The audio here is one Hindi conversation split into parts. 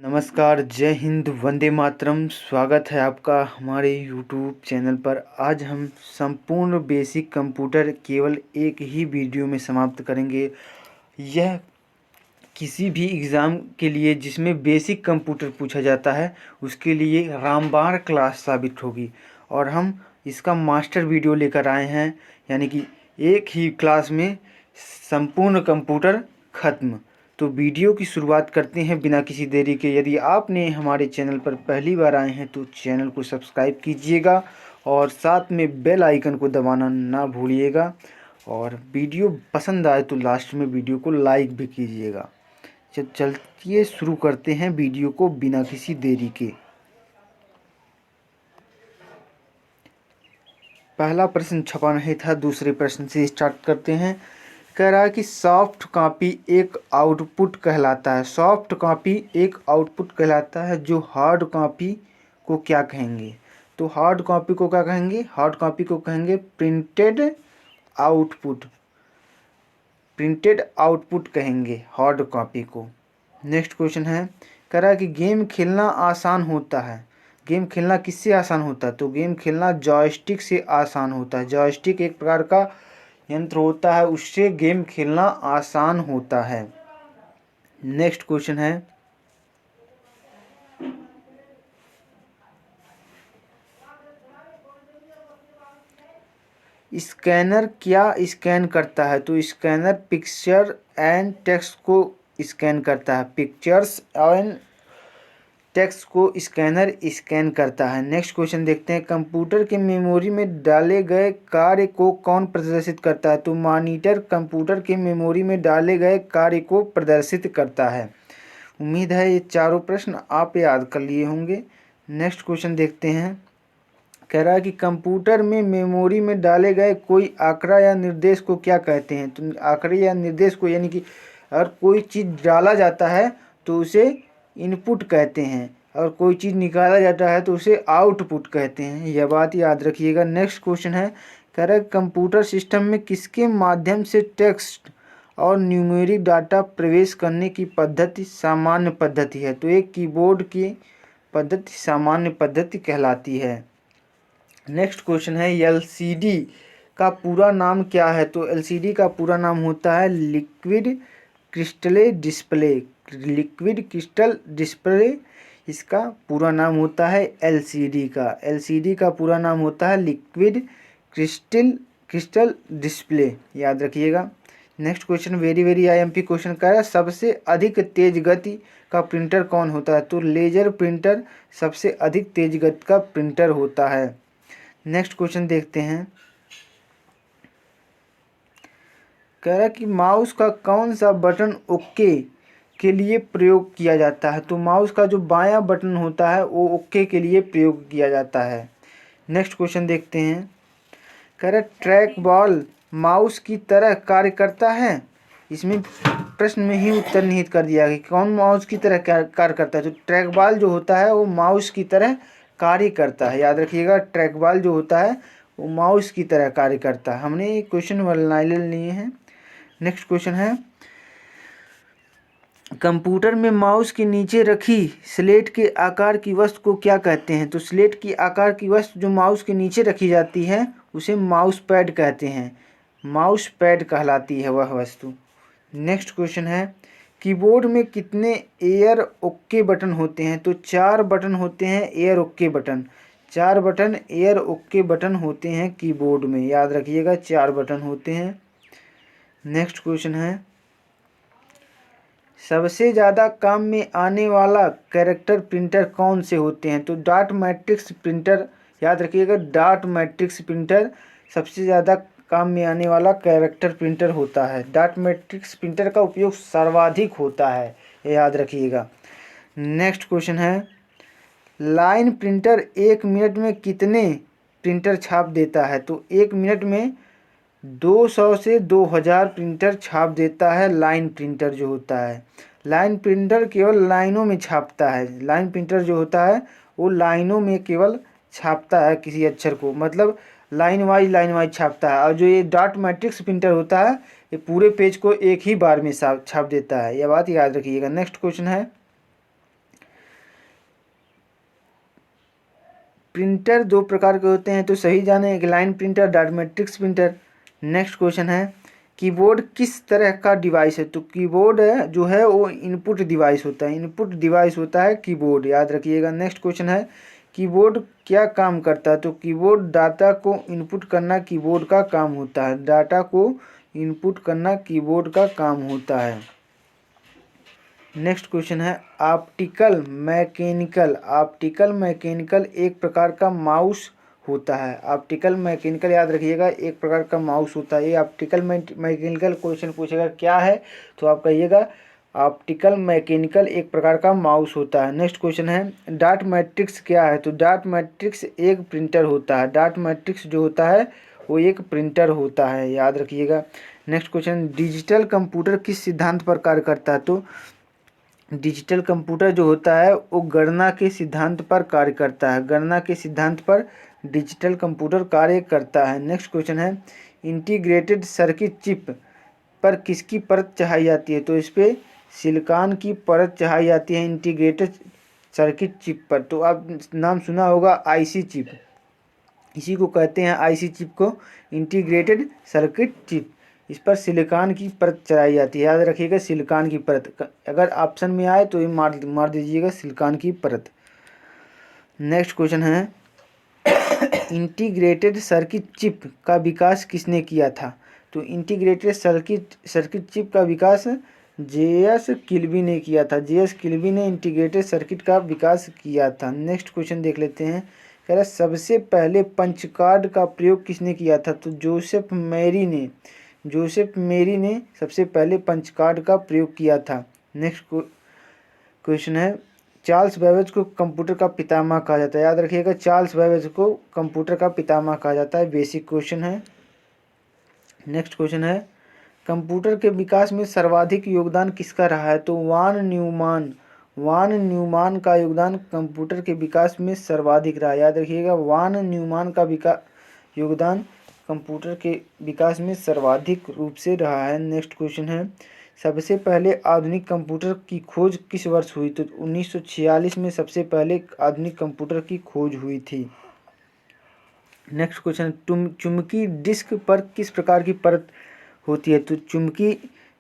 नमस्कार, जय हिंद, वंदे मातरम। स्वागत है आपका हमारे यूट्यूब चैनल पर। आज हम संपूर्ण बेसिक कंप्यूटर केवल एक ही वीडियो में समाप्त करेंगे। यह किसी भी एग्ज़ाम के लिए जिसमें बेसिक कंप्यूटर पूछा जाता है उसके लिए रामबाण क्लास साबित होगी। और हम इसका मास्टर वीडियो लेकर आए हैं, यानी कि एक ही क्लास में संपूर्ण कंप्यूटर ख़त्म। तो वीडियो की शुरुआत करते हैं बिना किसी देरी के। यदि आपने हमारे चैनल पर पहली बार आए हैं तो चैनल को सब्सक्राइब कीजिएगा और साथ में बेल आइकन को दबाना ना भूलिएगा। और वीडियो पसंद आए तो लास्ट में वीडियो को लाइक भी कीजिएगा। चलिए शुरू करते हैं वीडियो को बिना किसी देरी के। पहला प्रश्न छपा नहीं था, दूसरे प्रश्न से स्टार्ट करते हैं। कह रहा है कि सॉफ्ट कॉपी एक आउटपुट कहलाता है। सॉफ्ट कॉपी एक आउटपुट कहलाता है, जो हार्ड कॉपी को क्या कहेंगे? तो हार्ड कॉपी को क्या कहेंगे? हार्ड कॉपी को कहेंगे प्रिंटेड आउटपुट। प्रिंटेड आउटपुट कहेंगे हार्ड कॉपी को। नेक्स्ट क्वेश्चन है, कह रहा है कि गेम खेलना आसान होता है। गेम खेलना किससे आसान होता है? तो गेम खेलना जॉयस्टिक से आसान होता है। जॉयस्टिक एक प्रकार का यंत्र होता है, उससे गेम खेलना आसान होता है। नेक्स्ट क्वेश्चन है, स्कैनर क्या स्कैन करता है? तो स्कैनर पिक्चर एंड टेक्स्ट को स्कैन करता है। पिक्चर्स एंड टेक्स्ट को स्कैनर स्कैन करता है। नेक्स्ट क्वेश्चन देखते हैं, कंप्यूटर के मेमोरी में डाले गए कार्य को कौन प्रदर्शित करता है? तो मॉनिटर कंप्यूटर के मेमोरी में डाले गए कार्य को प्रदर्शित करता है। उम्मीद है ये चारों प्रश्न आप याद कर लिए होंगे। नेक्स्ट क्वेश्चन देखते हैं, कह रहा है कि कंप्यूटर में मेमोरी में डाले गए कोई आंकड़ा या निर्देश को क्या कहते हैं? तो आंकड़े या निर्देश को, यानी कि अगर कोई चीज़ डाला जाता है तो उसे इनपुट कहते हैं, और कोई चीज़ निकाला जाता है तो उसे आउटपुट कहते हैं। यह बात याद रखिएगा। नेक्स्ट क्वेश्चन है, कह रहा है कंप्यूटर सिस्टम में किसके माध्यम से टेक्स्ट और न्यूमेरिक डाटा प्रवेश करने की पद्धति सामान्य पद्धति है? तो एक कीबोर्ड की पद्धति सामान्य पद्धति कहलाती है। नेक्स्ट क्वेश्चन है, एलसीडी का पूरा नाम क्या है? तो एलसीडी का पूरा नाम होता है liquid crystal display. Liquid crystal display इसका पूरा नाम होता है एलसीडी का। एलसीडी का पूरा नाम होता है लिक्विड क्रिस्टल डिस्प्ले, याद रखिएगा। Next question very very IMP question का है, सबसे अधिक तेज गति का प्रिंटर कौन होता है? तो लेजर प्रिंटर सबसे अधिक तेज गति का प्रिंटर होता है। नेक्स्ट क्वेश्चन देखते हैं, कह रहा है कि माउस का कौन सा बटन ओके के लिए प्रयोग किया जाता है? तो माउस का जो बायां बटन होता है वो ओके के लिए प्रयोग किया जाता है। नेक्स्ट क्वेश्चन देखते हैं, कह रहा है ट्रैक बॉल माउस की तरह कार्य करता है। इसमें प्रश्न में ही उत्तर निहित कर दिया है कि कौन माउस की तरह कार्य करता है। तो ट्रैक बॉल जो होता है वो माउस की तरह कार्य करता है, याद रखिएगा। ट्रैक बॉल जो होता है वो माउस की तरह कार्य करता है। हमने ये क्वेश्चन वर्णनाइल लिए हैं। नेक्स्ट क्वेश्चन है, कंप्यूटर में माउस के नीचे रखी स्लेट के आकार की वस्तु को क्या कहते हैं? तो स्लेट की आकार की वस्तु जो माउस के नीचे रखी जाती है उसे माउस पैड कहते हैं। माउस पैड कहलाती है वह वस्तु। नेक्स्ट क्वेश्चन है, कीबोर्ड में कितने एयर ओके बटन होते हैं? तो 4 बटन होते हैं air okay button. 4 button air okay button होते हैं कीबोर्ड में, याद रखिएगा 4 बटन होते हैं। नेक्स्ट क्वेश्चन है, सबसे ज़्यादा काम में आने वाला कैरेक्टर प्रिंटर कौन से होते हैं? तो डॉट मैट्रिक्स प्रिंटर, याद रखिएगा डॉट मैट्रिक्स प्रिंटर सबसे ज़्यादा काम में आने वाला कैरेक्टर प्रिंटर होता है। डॉट मैट्रिक्स प्रिंटर का उपयोग सर्वाधिक होता है, ये याद रखिएगा। नेक्स्ट क्वेश्चन है, लाइन प्रिंटर 1 मिनट में कितने प्रिंटर छाप देता है? तो 1 मिनट में 200 से 2000 प्रिंटर छाप देता है लाइन प्रिंटर जो होता है। लाइन प्रिंटर केवल लाइनों में छापता है। लाइन प्रिंटर जो होता है वो लाइनों में केवल छापता है किसी अक्षर को, मतलब लाइन वाइज छापता है। और जो ये डॉट मैट्रिक्स प्रिंटर होता है ये पूरे पेज को एक ही बार में छाप देता है, यह बात याद रखिएगा। नेक्स्ट क्वेश्चन है, प्रिंटर दो प्रकार के होते हैं, तो सही जाने, एक line printer, dot matrix printer. Next question है कीबोर्ड किस तरह का डिवाइस है? तो कीबोर्ड जो है वो इनपुट डिवाइस होता है, इनपुट डिवाइस होता है कीबोर्ड, याद रखिएगा। नेक्स्ट क्वेश्चन है कीबोर्ड क्या काम करता है? तो कीबोर्ड डाटा को इनपुट करना कीबोर्ड का काम होता है, डाटा को इनपुट करना कीबोर्ड का काम होता है। नेक्स्ट क्वेश्चन है ऑप्टिकल मैकेनिकल, ऑप्टिकल मैकेनिकल एक प्रकार का माउस होता है, ऑप्टिकल मैकेनिकल याद रखिएगा एक प्रकार का माउस होता है। ये ऑप्टिकल मैकेनिकल क्वेश्चन पूछेगा क्या है, तो आप कहिएगा ऑप्टिकल मैकेनिकल एक प्रकार का माउस होता है। नेक्स्ट क्वेश्चन है डॉट मैट्रिक्स क्या है? तो डॉट मैट्रिक्स एक प्रिंटर होता है, डॉट मैट्रिक्स जो होता है वो एक प्रिंटर होता है, याद रखिएगा। नेक्स्ट क्वेश्चन डिजिटल कंप्यूटर किस सिद्धांत पर कार्य करता है? तो डिजिटल कंप्यूटर जो होता है वो गणना के सिद्धांत पर कार्य करता है, गणना के सिद्धांत पर डिजिटल कंप्यूटर कार्य करता है। नेक्स्ट क्वेश्चन है इंटीग्रेटेड सर्किट चिप पर किसकी परत चढ़ाई जाती है? तो इस पर सिलिकॉन की परत चढ़ाई जाती है इंटीग्रेटेड सर्किट चिप पर। तो आप नाम सुना होगा आईसी चिप, इसी को कहते हैं आईसी चिप को, इंटीग्रेटेड सर्किट चिप। इस पर सिलिकॉन की परत चढ़ाई जाती है, याद रखिएगा सिलिकॉन की परत, अगर ऑप्शन में आए तो ये मार दीजिएगा सिलिकॉन की परत। नेक्स्ट क्वेश्चन है इंटीग्रेटेड सर्किट चिप का विकास किसने किया था? तो इंटीग्रेटेड सर्किट चिप का विकास जेएस किल्बी ने किया था, जेएस किल्बी ने इंटीग्रेटेड सर्किट का विकास किया था। नेक्स्ट क्वेश्चन देख लेते हैं, कह रहा सबसे पहले पंच कार्ड का प्रयोग किसने किया था? तो जोसेफ मेरी ने सबसे पहले पंच कार्ड का प्रयोग किया था। नेक्स्ट क्वेश्चन है चार्ल्स बेबेज को कंप्यूटर का पितामह कहा जाता है, याद रखिएगा चार्ल्स बेबेज को कंप्यूटर का पितामह कहा जाता है, बेसिक क्वेश्चन है। नेक्स्ट क्वेश्चन है कंप्यूटर के विकास में सर्वाधिक योगदान किसका रहा है? तो वान न्यूमान का योगदान कंप्यूटर के विकास में सर्वाधिक रहा, याद रखिएगा वान न्यूमान का योगदान कंप्यूटर के विकास में सर्वाधिक रूप से रहा है। नेक्स्ट क्वेश्चन है सबसे पहले आधुनिक कंप्यूटर की खोज किस वर्ष हुई? तो 1946 में सबसे पहले आधुनिक कंप्यूटर की खोज हुई थी। नेक्स्ट क्वेश्चन चुंबकीय डिस्क पर किस प्रकार की परत होती है? तो चुंबकीय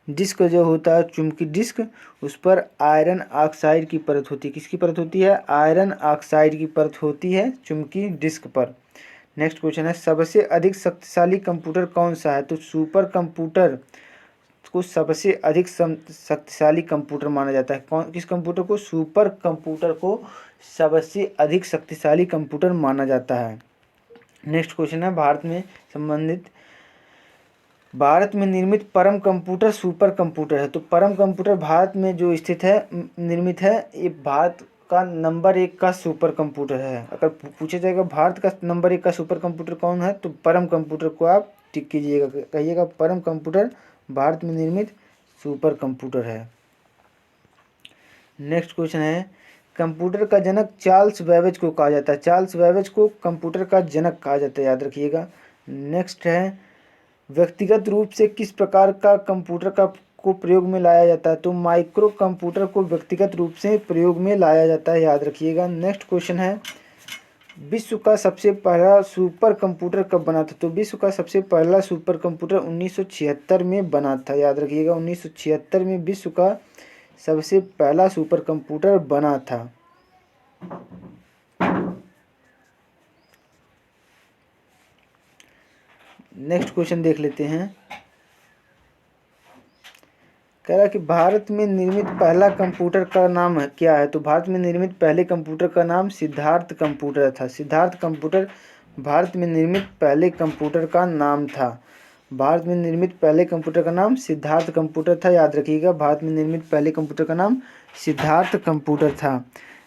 डिस्क जो होता है, चुंबकीय डिस्क, उस पर आयरन ऑक्साइड की परत होती है, किसकी परत होती है? आयरन ऑक्साइड की परत होती है चुंबकीय डिस्क पर। नेक्स्ट क्वेश्चन है सबसे अधिक शक्तिशाली कंप्यूटर कौन सा है? तो सुपर कंप्यूटर को सबसे अधिक शक्तिशाली कंप्यूटर माना जाता है। किस कंप्यूटर को? सुपर कंप्यूटर को सबसे अधिक शक्तिशाली कंप्यूटर माना जाता है। नेक्स्ट क्वेश्चन है भारत में निर्मित परम कंप्यूटर सुपर कंप्यूटर है। तो परम कंप्यूटर भारत में जो स्थित है, निर्मित है, ये भारत का नंबर 1 का सुपर कंप्यूटर है। अगर पूछा जाएगा भारत का नंबर 1 का सुपर कंप्यूटर कौन है, तो परम कंप्यूटर को आप टिक कीजिएगा, कहिएगा परम कंप्यूटर भारत में निर्मित सुपर कंप्यूटर है। नेक्स्ट क्वेश्चन है कंप्यूटर का जनक चार्ल्स बेबेज को कहा जाता है, चार्ल्स बेबेज को कंप्यूटर का जनक कहा जाता है, याद रखिएगा। नेक्स्ट है व्यक्तिगत रूप से किस प्रकार का कंप्यूटर को प्रयोग में लाया जाता है? तो माइक्रो कंप्यूटर को व्यक्तिगत रूप से प्रयोग में लाया जाता है, याद रखिएगा। नेक्स्ट क्वेश्चन है विश्व का सबसे पहला सुपर कंप्यूटर कब बना था? तो विश्व का सबसे पहला सुपर कंप्यूटर 1976 में बना था, याद रखिएगा 1976 में विश्व का सबसे पहला सुपर कंप्यूटर बना था। नेक्स्ट क्वेश्चन देख लेते हैं, कह रहा कि भारत में निर्मित पहला कंप्यूटर का नाम क्या है? तो भारत में निर्मित पहले कंप्यूटर का नाम सिद्धार्थ कंप्यूटर था, सिद्धार्थ कंप्यूटर भारत में निर्मित पहले कंप्यूटर का नाम था, भारत में निर्मित पहले कंप्यूटर का नाम सिद्धार्थ कंप्यूटर था, याद रखिएगा भारत में निर्मित पहले कंप्यूटर का नाम सिद्धार्थ कंप्यूटर था।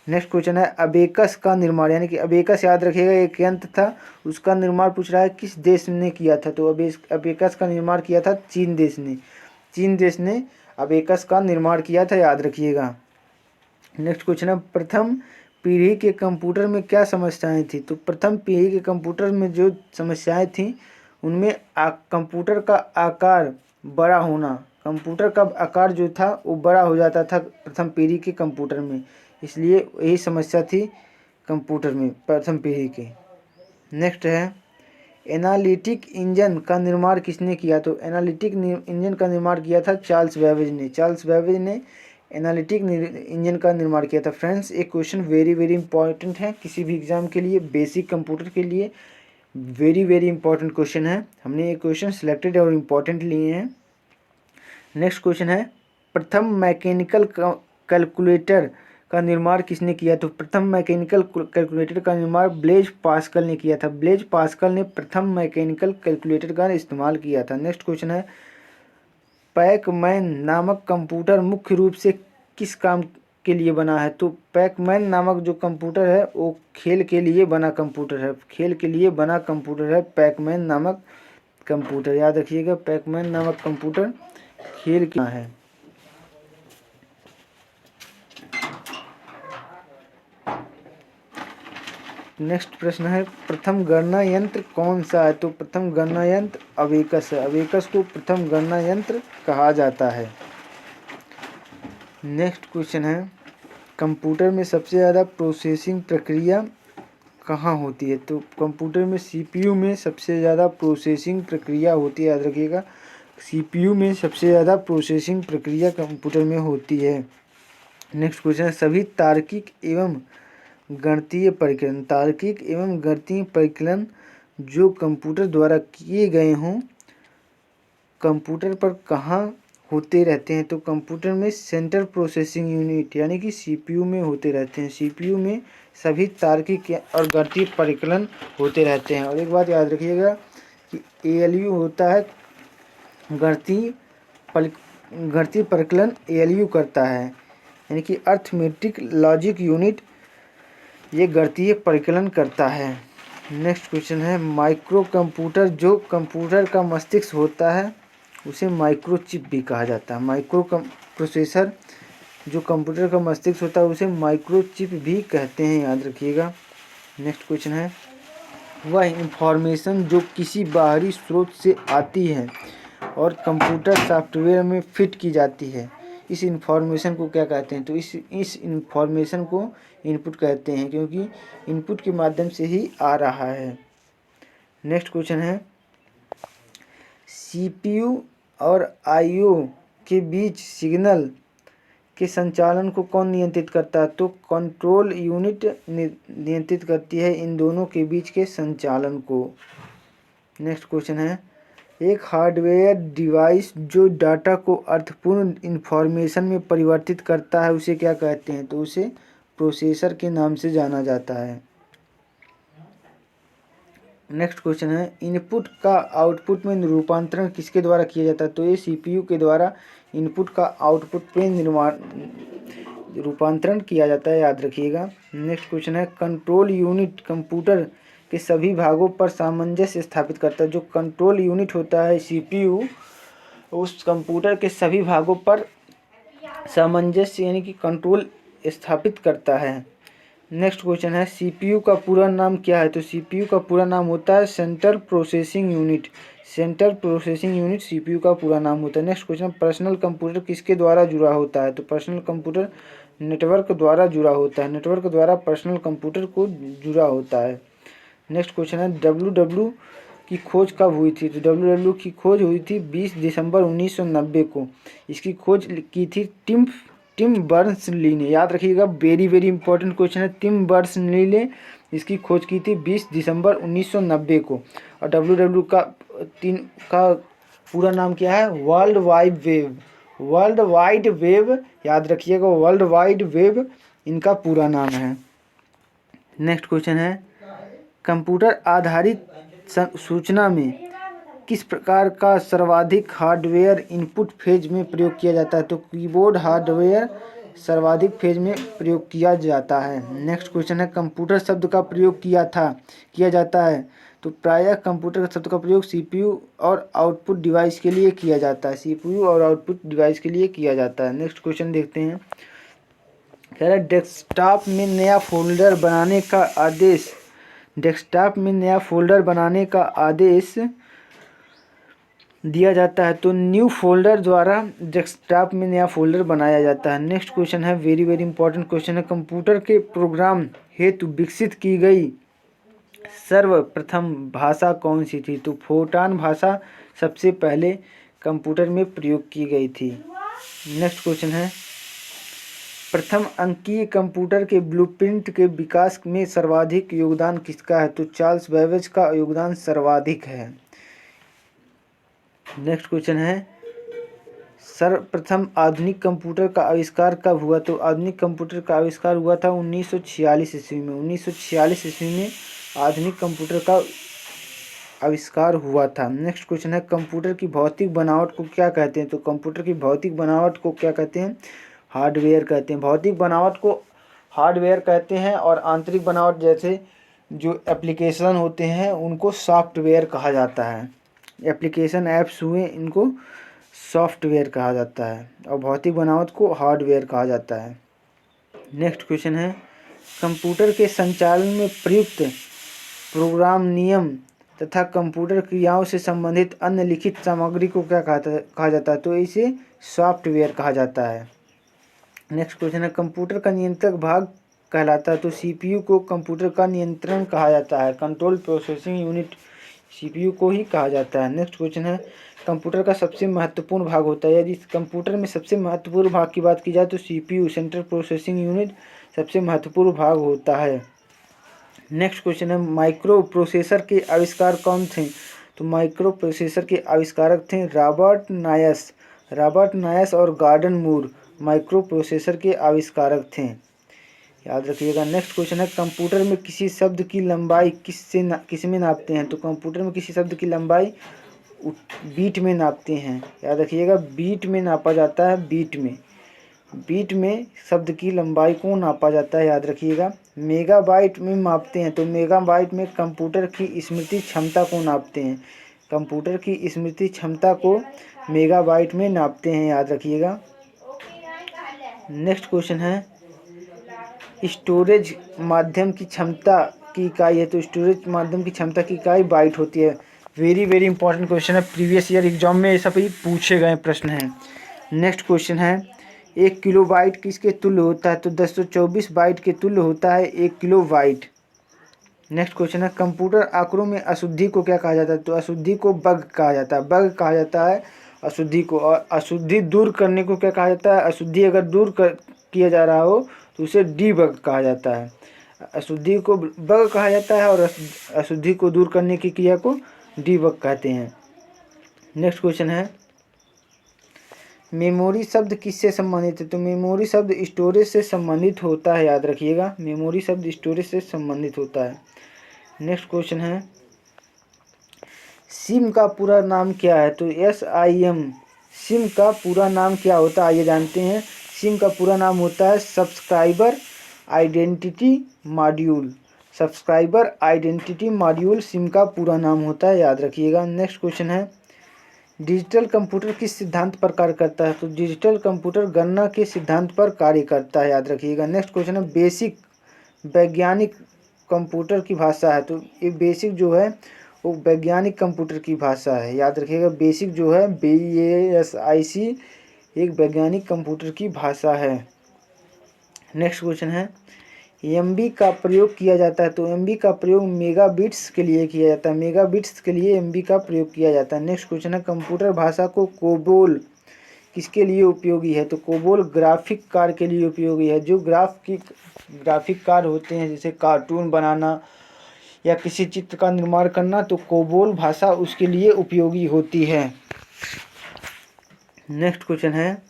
नेक्स्ट क्वेश्चन है अबेकस का निर्माण, यानी कि अबेकस याद रखिएगा एक यंत्र था, उसका निर्माण पूछ रहा है किस देश ने किया था? तो अबेकस का निर्माण किया था चीन देश ने, चीन देश ने अबेकस का निर्माण किया था, याद रखिएगा। नेक्स्ट क्वेश्चन है प्रथम पीढ़ी के कंप्यूटर में क्या समस्याएं थी? तो प्रथम पीढ़ी के कंप्यूटर में जो समस्याएं थी उनमें कंप्यूटर का आकार बड़ा होना, कंप्यूटर का आकार जो था वो बड़ा हो जाता था प्रथम पीढ़ी के कंप्यूटर में, इसलिए यही समस्या थी कंप्यूटर में प्रथम पीढ़ी के। नेक्स्ट है एनालिटिक इंजन का निर्माण किसने किया? तो एनालिटिक इंजन का निर्माण किया था चार्ल्स बैबेज ने। चार्ल्स बैबेज ने एनालिटिक इंजन का निर्माण किया था। फ्रेंड्स, एक क्वेश्चन वेरी वेरी इंपॉर्टेंट है किसी भी एग्जाम के लिए, बेसिक कंप्यूटर के लिए वेरी वेरी इंपॉर्टेंट क्वेश्चन है। हमने ये क्वेश्चन सिलेक्टेड और इम्पॉर्टेंट लिए हैं। नेक्स्ट क्वेश्चन है प्रथम मैकेनिकल कैलकुलेटर का निर्माण किसने किया? तो प्रथम मैकेनिकल कैलकुलेटर का निर्माण ब्लेज पास्कल ने किया था। ब्लेज पास्कल ने प्रथम मैकेनिकल कैलकुलेटर का इस्तेमाल किया था। नेक्स्ट क्वेश्चन है पैकमैन नामक कंप्यूटर मुख्य रूप से किस काम के लिए बना है? तो पैकमैन नामक जो कंप्यूटर है वो खेल के लिए बना कंप्यूटर है। खेल के लिए बना कंप्यूटर है पैकमैन नामक कंप्यूटर। याद रखिएगा, पैकमैन नामक कंप्यूटर खेल क्या है। नेक्स्ट प्रश्न है प्रथम गणना यंत्र कौन सा है? तो प्रथम गणना यंत्र अबेकस है। अबेकस को प्रथम गणना यंत्र कहा जाता है। नेक्स्ट क्वेश्चन है कंप्यूटर में सबसे ज़्यादा प्रोसेसिंग प्रक्रिया कहाँ होती है? तो कंप्यूटर में सीपीयू में सबसे ज़्यादा प्रोसेसिंग प्रक्रिया होती है। याद रखिएगा, सीपीयू में सबसे ज़्यादा प्रोसेसिंग प्रक्रिया कंप्यूटर में होती है। नेक्स्ट क्वेश्चन है सभी तार्किक एवं गणितीय परिकलन, तार्किक एवं गणितीय परिकलन जो कंप्यूटर द्वारा किए गए हों कंप्यूटर पर कहाँ होते रहते हैं? तो कंप्यूटर में सेंट्रल प्रोसेसिंग यूनिट यानी कि सीपीयू में होते रहते हैं। सीपीयू में सभी तार्किक और गणितीय परिकलन होते रहते हैं। और एक बात याद रखिएगा कि एएलयू होता है गणितीय परिकलन एएलयू करता है, यानी कि अर्थमेटिक लॉजिक यूनिट ये गणितीय परिकलन करता है। नेक्स्ट क्वेश्चन है माइक्रो कंप्यूटर जो कंप्यूटर का मस्तिष्क होता है उसे माइक्रोचिप भी कहा जाता है। माइक्रो प्रोसेसर जो कंप्यूटर का मस्तिष्क होता है उसे माइक्रोचिप भी कहते हैं, याद रखिएगा। नेक्स्ट क्वेश्चन है वह इंफॉर्मेशन जो किसी बाहरी स्रोत से आती है और कंप्यूटर सॉफ्टवेयर में फिट की जाती है, इस इंफॉर्मेशन को क्या कहते हैं? तो इस इंफॉर्मेशन को इनपुट कहते हैं, क्योंकि इनपुट के माध्यम से ही आ रहा है। नेक्स्ट क्वेश्चन है सीपीयू और आईओ के बीच सिग्नल के संचालन को कौन नियंत्रित करता है? तो कंट्रोल यूनिट नियंत्रित करती है इन दोनों के बीच के संचालन को। नेक्स्ट क्वेश्चन है एक हार्डवेयर डिवाइस जो डाटा को अर्थपूर्ण इंफॉर्मेशन में परिवर्तित करता है उसे क्या कहते हैं? तो उसे प्रोसेसर के नाम से जाना जाता है। नेक्स्ट क्वेश्चन है इनपुट का आउटपुट में रूपांतरण किसके द्वारा किया जाता है? तो ये सीपीयू के द्वारा इनपुट का आउटपुट में रूपांतरण किया जाता है, याद रखिएगा। नेक्स्ट क्वेश्चन है कंट्रोल यूनिट कंप्यूटर के सभी भागों पर सामंजस्य स्थापित करता है। जो कंट्रोल यूनिट होता है सीपीयू उस कंप्यूटर के सभी भागों पर सामंजस्य यानी कि कंट्रोल स्थापित करता है। नेक्स्ट क्वेश्चन है सीपीयू का पूरा नाम क्या है? तो सीपीयू का पूरा नाम होता है central processing unit. Central processing unit CPU का पूरा नाम होता है। नेक्स्ट क्वेश्चन पर्सनल कंप्यूटर किसके द्वारा जुड़ा होता है? तो पर्सनल कंप्यूटर नेटवर्क द्वारा जुड़ा होता है। नेटवर्क द्वारा पर्सनल कंप्यूटर को जुड़ा होता है। नेक्स्ट क्वेश्चन है डब्ल्यू की खोज कब हुई थी? तो डब्ल्यू की खोज हुई थी 20 दिसंबर 1990 को। इसकी खोज की थी टिम बर्नस-ली ने। याद रखिएगा, वेरी वेरी इंपॉर्टेंट क्वेश्चन है। टिम बर्नस-ली ने इसकी खोज की थी 20 दिसंबर 1990 को। और डब्ल्यू का पूरा नाम क्या है? World wide web. World wide web, याद रखिएगा, वर्ल्ड वाइड वेब इनका पूरा नाम है। नेक्स्ट क्वेश्चन है कंप्यूटर आधारित सूचना में किस प्रकार का सर्वाधिक हार्डवेयर इनपुट फेज में प्रयोग किया जाता है? तो कीबोर्ड हार्डवेयर सर्वाधिक फेज में प्रयोग किया जाता है। नेक्स्ट क्वेश्चन है कंप्यूटर शब्द का प्रयोग किया जाता है। तो प्रायः कंप्यूटर शब्द का प्रयोग सीपीयू और आउटपुट डिवाइस के लिए किया जाता है। सीपीयू और आउटपुट डिवाइस के लिए किया जाता है। नेक्स्ट क्वेश्चन देखते हैं। कह रहा है डेस्कटॉप में नया फोल्डर बनाने का आदेश दिया जाता है तो न्यू फोल्डर द्वारा डेस्कटॉप में नया फोल्डर बनाया जाता है। नेक्स्ट क्वेश्चन है, वेरी वेरी इंपॉर्टेंट क्वेश्चन है, कंप्यूटर के प्रोग्राम हेतु विकसित की गई सर्वप्रथम भाषा कौन सी थी? तो फोर्ट्रान भाषा सबसे पहले कंप्यूटर में प्रयोग की गई थी। नेक्स्ट क्वेश्चन है, प्रथम अंकीय कंप्यूटर के ब्लूप्रिंट के विकास में सर्वाधिक योगदान किसका है? तो चार्ल्स बेबेज का योगदान सर्वाधिक है। नेक्स्ट क्वेश्चन है, सर्वप्रथम आधुनिक कंप्यूटर का आविष्कार कब हुआ? तो आधुनिक कंप्यूटर का आविष्कार हुआ था 1946 ईस्वी में। 1946 ईस्वी में आधुनिक कंप्यूटर का आविष्कार हुआ था। नेक्स्ट क्वेश्चन है, कंप्यूटर की भौतिक बनावट को क्या कहते हैं? तो कंप्यूटर की भौतिक बनावट को क्या कहते हैं? हार्डवेयर कहते हैं। भौतिक बनावट को हार्डवेयर कहते हैं और आंतरिक बनावट जैसे जो एप्लीकेशन होते हैं उनको सॉफ्टवेयर कहा जाता है। एप्लीकेशन ऐप्स हुए इनको सॉफ्टवेयर कहा जाता है और भौतिक बनावट को हार्डवेयर कहा जाता है। नेक्स्ट क्वेश्चन है, कंप्यूटर के संचालन में प्रयुक्त प्रोग्राम नियम तथा कंप्यूटर क्रियाओं से संबंधित अन्य लिखित सामग्री को क्या कहा जाता है? तो इसे सॉफ्टवेयर कहा जाता है। नेक्स्ट क्वेश्चन है, कंप्यूटर का नियंत्रक भाग कहलाता है तो सीपीयू को कंप्यूटर का नियंत्रण कहा जाता है। कंट्रोल प्रोसेसिंग यूनिट सीपीयू को ही कहा जाता है। नेक्स्ट क्वेश्चन है, कंप्यूटर का सबसे महत्वपूर्ण भाग होता है। यदि कंप्यूटर में सबसे महत्वपूर्ण भाग की बात की जाए तो सीपीयू सेंट्रल प्रोसेसिंग यूनिट सबसे महत्वपूर्ण भाग होता है। नेक्स्ट क्वेश्चन है, माइक्रो प्रोसेसर के आविष्कार कौन थे? तो माइक्रो प्रोसेसर के आविष्कारक थे रॉबर्ट नायस और गॉर्डन मूर माइक्रो प्रोसेसर के आविष्कारक थे, याद रखिएगा। नेक्स्ट क्वेश्चन है, कंप्यूटर में किसी शब्द की लंबाई किस में नापते हैं? तो कंप्यूटर में किसी शब्द की लंबाई बीट में नापते हैं, याद रखिएगा। बीट में नापा जाता है, बीट में शब्द की लंबाई को नापा जाता है, याद रखिएगा। मेगाबाइट में मापते हैं तो मेगाबाइट में कंप्यूटर की स्मृति क्षमता को नापते हैं। कंप्यूटर की स्मृति क्षमता को मेगाबाइट में नापते हैं, याद रखिएगा। नेक्स्ट क्वेश्चन है, स्टोरेज माध्यम की क्षमता की इकाई है तो स्टोरेज माध्यम की क्षमता की इकाई बाइट होती है। वेरी वेरी इंपॉर्टेंट क्वेश्चन है, प्रीवियस ईयर एग्जाम में ये सभी पूछे गए प्रश्न हैं। नेक्स्ट क्वेश्चन है, 1 किलोबाइट किसके तुल्य होता है? तो 224 बाइट के तुल्य होता है 1 किलोबाइट। नेक्स्ट क्वेश्चन है, कंप्यूटर आंकड़ों में अशुद्धि को क्या कहा जाता है? तो अशुद्धि को बग कहा जाता है। बग कहा जाता है अशुद्धि को। और अशुद्धि दूर करने को क्या कहा जाता है? अशुद्धि अगर किया जा रहा हो तो उसे डीबग कहा जाता है। अशुद्धि को बग कहा जाता है और अशुद्धि को दूर करने की क्रिया को डीबग कहते हैं। नेक्स्ट क्वेश्चन है, मेमोरी शब्द किससे संबंधित है? तो मेमोरी शब्द स्टोरेज से संबंधित होता है, याद रखिएगा। मेमोरी शब्द स्टोरेज से संबंधित होता है। नेक्स्ट क्वेश्चन है, सिम का पूरा नाम क्या है? तो SIM सिम का पूरा नाम क्या होता है आइए जानते हैं। सिम का पूरा नाम होता है subscriber identity module. Subscriber identity module SIM का पूरा नाम होता है, याद रखिएगा। नेक्स्ट क्वेश्चन है, डिजिटल कंप्यूटर किस सिद्धांत पर कार्य करता है? तो डिजिटल कंप्यूटर गणना के सिद्धांत पर कार्य करता है, याद रखिएगा। नेक्स्ट क्वेश्चन है, बेसिक वैज्ञानिक कंप्यूटर की भाषा है तो ये बेसिक जो है वो वैज्ञानिक कंप्यूटर की भाषा है, याद रखिएगा। बेसिक जो है BASIC एक वैज्ञानिक कंप्यूटर की भाषा है। नेक्स्ट क्वेश्चन है, MB का प्रयोग किया जाता है तो MB का प्रयोग मेगाबिट्स के लिए किया जाता है। मेगाबिट्स के लिए MB का प्रयोग किया जाता है। नेक्स्ट क्वेश्चन है, कंप्यूटर भाषा को कोबोल किसके लिए उपयोगी है? तो कोबोल ग्राफिक कार्य के लिए उपयोगी है। जो ग्राफिक कार्य होते हैं जैसे कार्टून बनाना या किसी चित्र का निर्माण करना तो कोबोल भाषा उसके लिए उपयोगी होती है। नेक्स्ट क्वेश्चन है,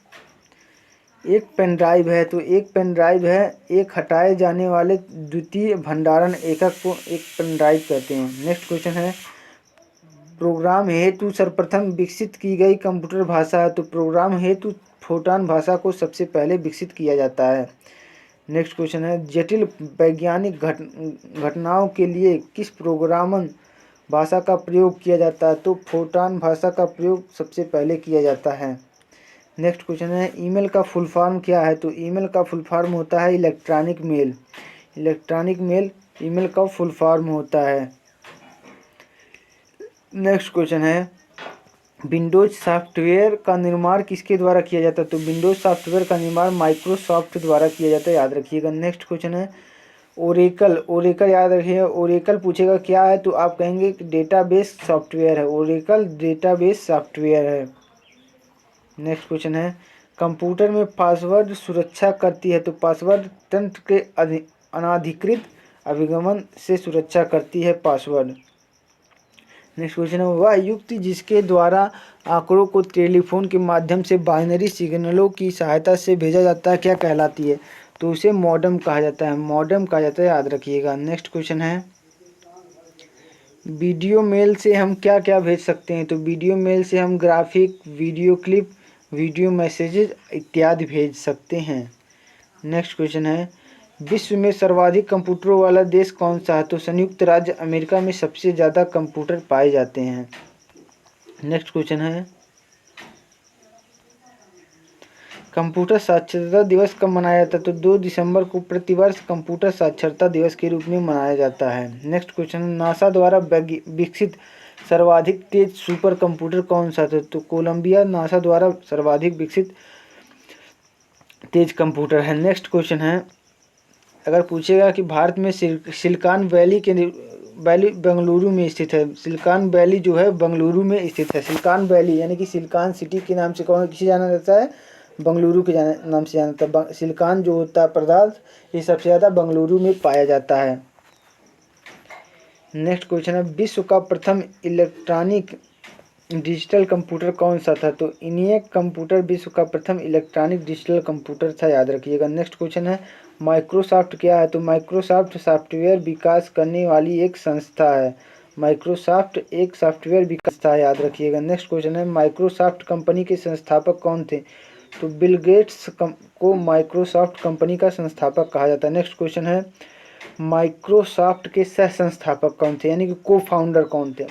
एक पेन ड्राइव है तो एक पेन ड्राइव है एक हटाए जाने वाले द्वितीय भंडारण एकक को एक पेन ड्राइव कहते हैं। नेक्स्ट क्वेश्चन है, प्रोग्राम हेतु सर्वप्रथम विकसित की गई कंप्यूटर भाषा है तो प्रोग्राम हेतु फोर्ट्रान भाषा को सबसे पहले विकसित किया जाता है। नेक्स्ट क्वेश्चन है, जटिल वैज्ञानिक घटनाओं के लिए किस प्रोग्रामन भाषा का प्रयोग किया जाता है? तो फोर्ट्रान भाषा का प्रयोग सबसे पहले किया जाता है। नेक्स्ट क्वेश्चन है, ईमेल का फुल फॉर्म क्या है? तो ईमेल का फुल फॉर्म होता है electronic mail. Electronic mail email का फुल फॉर्म होता है। नेक्स्ट क्वेश्चन है, विंडोज सॉफ्टवेयर का निर्माण किसके द्वारा किया जाता है? तो विंडोज सॉफ्टवेयर का निर्माण माइक्रोसॉफ्ट द्वारा किया जाता है, याद रखिएगा। नेक्स्ट क्वेश्चन है ओरेकल। ओरेकल याद रखिएगा, ओरेकल पूछेगा क्या है तो आप कहेंगे कि डेटाबेस सॉफ्टवेयर है। ओरेकल डेटाबेस सॉफ्टवेयर है। नेक्स्ट क्वेश्चन है कंप्यूटर में पासवर्ड सुरक्षा करती है, तो पासवर्ड तंत्र के अनाधिकृत अभिगमन से सुरक्षा करती है पासवर्ड। नेक्स्ट क्वेश्चन है वह युक्ति जिसके द्वारा आंकड़ों को टेलीफोन के माध्यम से बाइनरी सिग्नलों की सहायता से भेजा जाता है क्या कहलाती है? तो उसे मॉडेम कहा जाता है। मॉडेम कहा जाता है, याद रखिएगा। नेक्स्ट क्वेश्चन है वीडियो मेल से हम क्या क्या भेज सकते हैं? तो वीडियो मेल से हम graphic, video clip, video messages इत्यादि भेज सकते हैं। नेक्स्ट क्वेश्चन है विश्व में सर्वाधिक कंप्यूटरों वाला देश कौन सा है? तो संयुक्त राज्य अमेरिका में सबसे ज़्यादा कंप्यूटर पाए जाते हैं। नेक्स्ट क्वेश्चन है कंप्यूटर साक्षरता दिवस कब मनाया जाता है? तो 2 दिसंबर को प्रतिवर्ष कंप्यूटर साक्षरता दिवस के रूप में मनाया जाता है। नेक्स्ट क्वेश्चन नासा द्वारा विकसित सर्वाधिक तेज सुपर कंप्यूटर कौन सा था? तो कोलंबिया नासा द्वारा सर्वाधिक विकसित तेज कंप्यूटर है। नेक्स्ट क्वेश्चन है अगर पूछेगा कि भारत में सिलिकॉन वैली बेंगलुरु में स्थित है। सिलिकॉन वैली जो है बेंगलुरु में स्थित है। सिलिकॉन वैली यानी कि सिलिकॉन सिटी के नाम से कौन किसे जाना जाता है? बेंगलुरु के नाम से जाना जाता है। सिलिकॉन जो होता है पदार्थ ये सबसे ज़्यादा बेंगलुरु में पाया जाता है। नेक्स्ट क्वेश्चन है विश्व का प्रथम इलेक्ट्रॉनिक डिजिटल कंप्यूटर कौन सा था? तो इनिएक कंप्यूटर विश्व का प्रथम इलेक्ट्रॉनिक डिजिटल कंप्यूटर था, याद रखिएगा। नेक्स्ट क्वेश्चन है माइक्रोसॉफ्ट क्या है? तो माइक्रोसॉफ्ट सॉफ्टवेयर विकास करने वाली एक संस्था है। माइक्रोसॉफ्ट एक सॉफ्टवेयर विकास संस्था है, याद रखिएगा। नेक्स्ट क्वेश्चन है माइक्रोसॉफ्ट कंपनी के संस्थापक कौन थे? तो बिल गेट्स को माइक्रोसॉफ्ट कंपनी का संस्थापक कहा जाता है। नेक्स्ट क्वेश्चन है माइक्रोसॉफ्ट के सह संस्थापक कौन थे, यानी कि को फाउंडर कौन थे?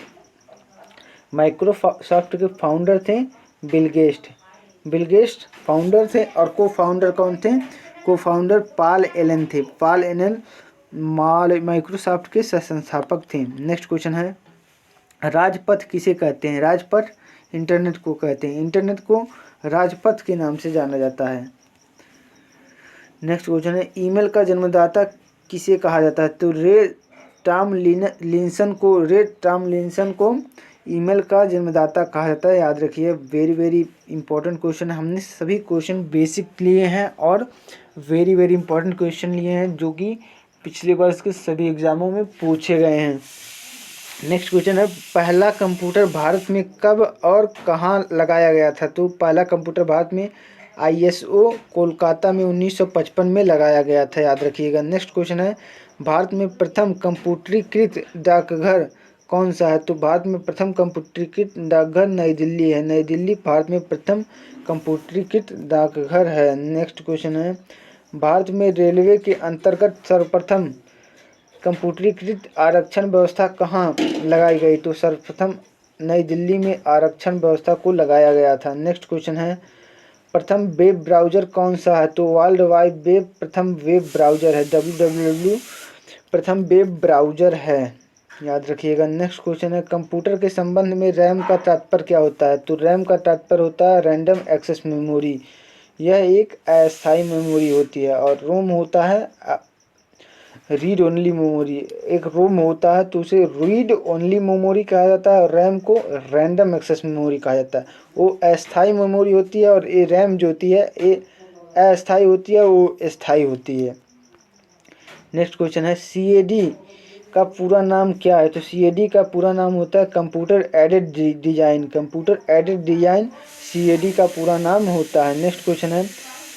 माइक्रोसॉफ्ट के फाउंडर थे Bill Gates. Bill Gates founder थे और को फाउंडर कौन थे? को फाउंडर पॉल एलन थे। पॉल एलन माइक्रोसॉफ्ट के सह संस्थापक थे। नेक्स्ट क्वेश्चन है राजपथ किसे कहते हैं? राजपथ इंटरनेट को कहते हैं। इंटरनेट को राजपथ के नाम से जाना जाता है। नेक्स्ट क्वेश्चन है ईमेल का जन्मदाता किसे कहा जाता है? तो रे टॉमलिंसन को ईमेल का जन्मदाता कहा जाता है, याद रखिए। वेरी वेरी इंपॉर्टेंट क्वेश्चन है। हमने सभी क्वेश्चन बेसिक लिए हैं और वेरी वेरी इंपॉर्टेंट क्वेश्चन लिए हैं जो कि पिछले वर्ष के सभी एग्जामों में पूछे गए हैं। नेक्स्ट क्वेश्चन है पहला कंप्यूटर भारत में कब और कहाँ लगाया गया था? तो पहला कंप्यूटर भारत में ISO कोलकाता में 1955 में लगाया गया था, याद रखिएगा। नेक्स्ट क्वेश्चन है भारत में प्रथम कंप्यूटरीकृत डाकघर कौन सा है? तो भारत में प्रथम कंप्यूटरीकृत डाकघर नई दिल्ली है। नई दिल्ली भारत में प्रथम कंप्यूटरीकृत डाकघर है। नेक्स्ट क्वेश्चन है भारत में रेलवे के अंतर्गत सर्वप्रथम कंप्यूटरीकृत आरक्षण व्यवस्था कहाँ लगाई गई? तो सर्वप्रथम नई दिल्ली में आरक्षण व्यवस्था को लगाया गया था। नेक्स्ट क्वेश्चन है प्रथम वेब ब्राउज़र कौन सा है? तो वर्ल्ड वाइड वेब प्रथम वेब ब्राउज़र है। www प्रथम वेब ब्राउज़र है, याद रखिएगा। नेक्स्ट क्वेश्चन है कंप्यूटर के संबंध में रैम का तात्पर्य क्या होता है? तो रैम का तात्पर्य होता है रैंडम एक्सेस मेमोरी। यह एक अस्थायी मेमोरी होती है। और रोम होता है रीड ओनली मेमोरी। एक रोम होता है तो उसे रीड ओनली मेमोरी कहा जाता है और रैम को रैंडम एक्सेस मेमोरी कहा जाता है। वो अस्थायी मेमोरी होती है और ये रैम जो होती है ये अस्थायी होती है, वो स्थायी होती है। नेक्स्ट क्वेश्चन है CAD का पूरा नाम क्या है? तो CAD का पूरा नाम होता है computer aided design. Computer aided design CAD का पूरा नाम होता है। नेक्स्ट क्वेश्चन है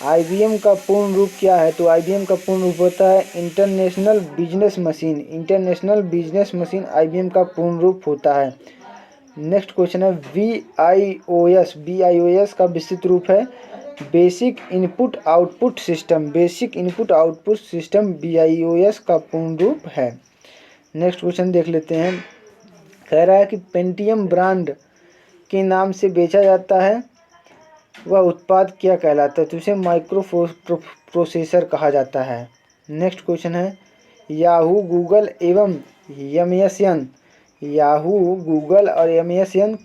IBM का पूर्ण रूप क्या है? तो IBM का पूर्ण रूप होता है international business machine. International business machine IBM का पूर्ण रूप होता है। नेक्स्ट क्वेश्चन है BIOS का विस्तृत रूप है basic input output system. Basic input output system BIOS का पूर्ण रूप है। नेक्स्ट क्वेश्चन देख लेते हैं। कह रहा है कि पेंटियम ब्रांड के नाम से बेचा जाता है वह उत्पाद क्या कहलाता है? तो इसे माइक्रो प्रोसेसर कहा जाता है। नेक्स्ट क्वेश्चन है याहू गूगल एवं MSN। याहू गूगल और MSN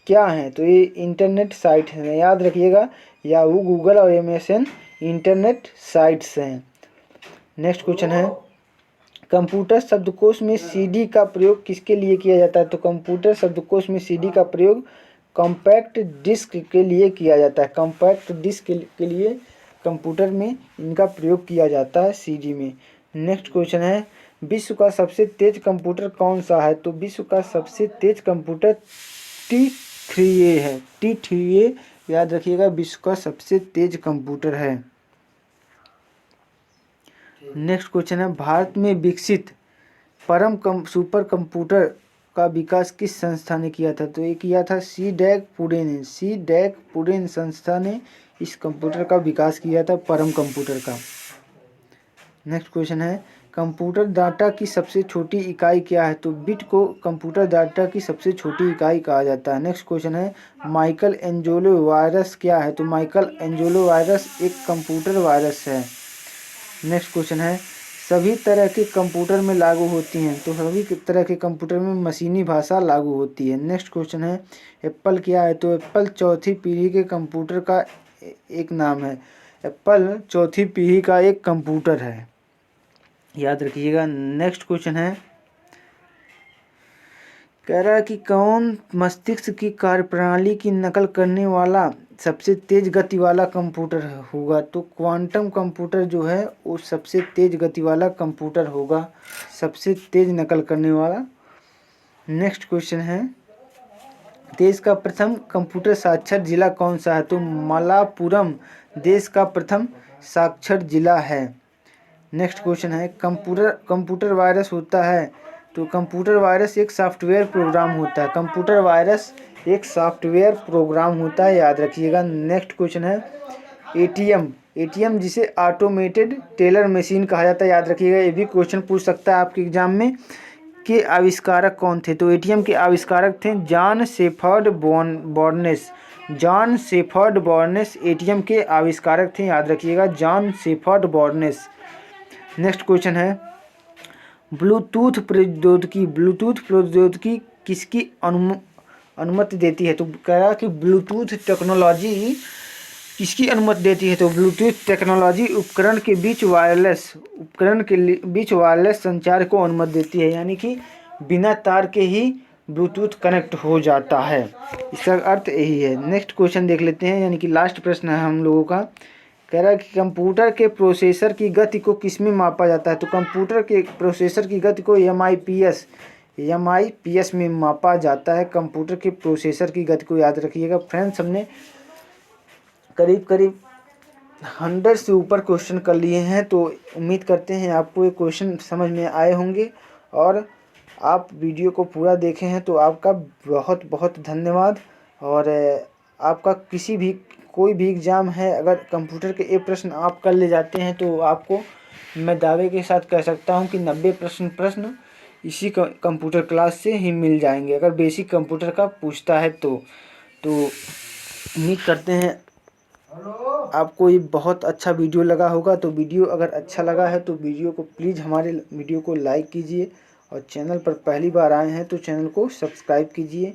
क्या हैं? तो ये इंटरनेट साइट हैं, याद रखिएगा। याहू, गूगल और MSN इंटरनेट साइट्स हैं। नेक्स्ट क्वेश्चन है, कंप्यूटर शब्दकोश में CD का प्रयोग किसके लिए किया जाता है? तो कंप्यूटर शब्दकोश में CD का प्रयोग कॉम्पैक्ट डिस्क के लिए किया जाता है। कॉम्पैक्ट डिस्क के लिए कंप्यूटर में इनका प्रयोग किया जाता है, CD में। नेक्स्ट क्वेश्चन है, विश्व का सबसे तेज कंप्यूटर कौन सा है? तो विश्व का सबसे तेज कंप्यूटर T3A है। T3A याद रखिएगा, विश्व का सबसे तेज कंप्यूटर है। नेक्स्ट क्वेश्चन है, भारत में विकसित सुपर कंप्यूटर का विकास किस संस्था ने किया था? तो ये किया था CDAC पुणे ने। CDAC पुणे संस्था ने इस कंप्यूटर का विकास किया था, परम कंप्यूटर का। नेक्स्ट क्वेश्चन है, कंप्यूटर डाटा की सबसे छोटी इकाई क्या है? तो बिट को कंप्यूटर डाटा की सबसे छोटी इकाई कहा जाता है। नेक्स्ट क्वेश्चन है, माइकल एंजेलो वायरस क्या है? तो माइकल एंजेलो वायरस एक कंप्यूटर वायरस है। नेक्स्ट क्वेश्चन है, सभी तरह के कंप्यूटर में लागू होती हैं? तो सभी तरह के कंप्यूटर में मशीनी भाषा लागू होती है। नेक्स्ट क्वेश्चन है, एप्पल क्या है? तो एप्पल चौथी पीढ़ी के कंप्यूटर का एक नाम है। एप्पल चौथी पीढ़ी का एक कंप्यूटर है, याद रखिएगा। नेक्स्ट क्वेश्चन है, कह रहा है कि कौन मस्तिष्क की कार्यप्रणाली की नकल करने वाला सबसे तेज गति वाला कंप्यूटर होगा? तो क्वांटम कंप्यूटर जो है वो सबसे तेज गति वाला कंप्यूटर होगा, सबसे तेज नकल करने वाला। नेक्स्ट क्वेश्चन है, देश का प्रथम कंप्यूटर साक्षर जिला कौन सा है? तो मलापुरम देश का प्रथम साक्षर जिला है। नेक्स्ट क्वेश्चन है, कंप्यूटर वायरस होता है? तो कंप्यूटर वायरस एक सॉफ्टवेयर प्रोग्राम होता है। कंप्यूटर वायरस एक सॉफ्टवेयर प्रोग्राम होता है, याद रखिएगा। नेक्स्ट क्वेश्चन है, ATM जिसे ऑटोमेटेड टेलर मशीन कहा जाता है, याद रखिएगा। ये भी क्वेश्चन पूछ सकता है आपके एग्जाम में, के आविष्कारक कौन थे? तो ATM के आविष्कारक थे John Shepherd Barron. John Shepherd Barron ATM के आविष्कारक थे, याद रखिएगा, John Shepherd Barron. Next question है, ब्लूटूथ प्रौद्योगिकी किसकी अनुमति देती है? तो कह रहा कि ब्लूटूथ टेक्नोलॉजी किसकी अनुमति देती है? तो ब्लूटूथ टेक्नोलॉजी उपकरण के बीच वायरलेस संचार को अनुमति देती है, यानी कि बिना तार के ही ब्लूटूथ कनेक्ट हो जाता है, इसका अर्थ यही है। नेक्स्ट क्वेश्चन देख लेते हैं, यानी कि लास्ट प्रश्न है हम लोगों का। कह रहा है कि कंप्यूटर के प्रोसेसर की गति को किस में मापा जाता है? तो कंप्यूटर के प्रोसेसर की गति को MIPS में मापा जाता है। कंप्यूटर के प्रोसेसर की गति को याद रखिएगा। फ्रेंड्स, हमने करीब 100 से ऊपर क्वेश्चन कर लिए हैं, तो उम्मीद करते हैं आपको ये क्वेश्चन समझ में आए होंगे और आप वीडियो को पूरा देखे हैं, तो आपका बहुत बहुत धन्यवाद। और आपका कोई भी एग्ज़ाम है, अगर कंप्यूटर के ये प्रश्न आप कर ले जाते हैं तो आपको मैं दावे के साथ कह सकता हूं कि 90 प्रश्न इसी कंप्यूटर क्लास से ही मिल जाएंगे, अगर बेसिक कंप्यूटर का पूछता है तो उम्मीद करते हैं आपको ये बहुत अच्छा वीडियो लगा होगा। तो वीडियो अगर अच्छा लगा है तो वीडियो को प्लीज़ हमारे वीडियो को लाइक कीजिए, और चैनल पर पहली बार आए हैं तो चैनल को सब्सक्राइब कीजिए,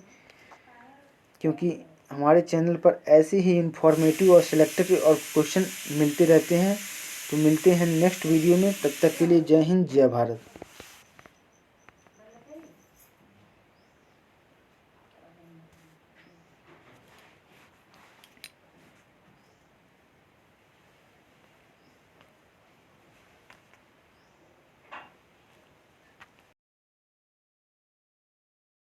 क्योंकि हमारे चैनल पर ऐसे ही इंफॉर्मेटिव और सिलेक्टिव और क्वेश्चन मिलते रहते हैं। तो मिलते हैं नेक्स्ट वीडियो में, तब तक के लिए जय हिंद, जय भारत।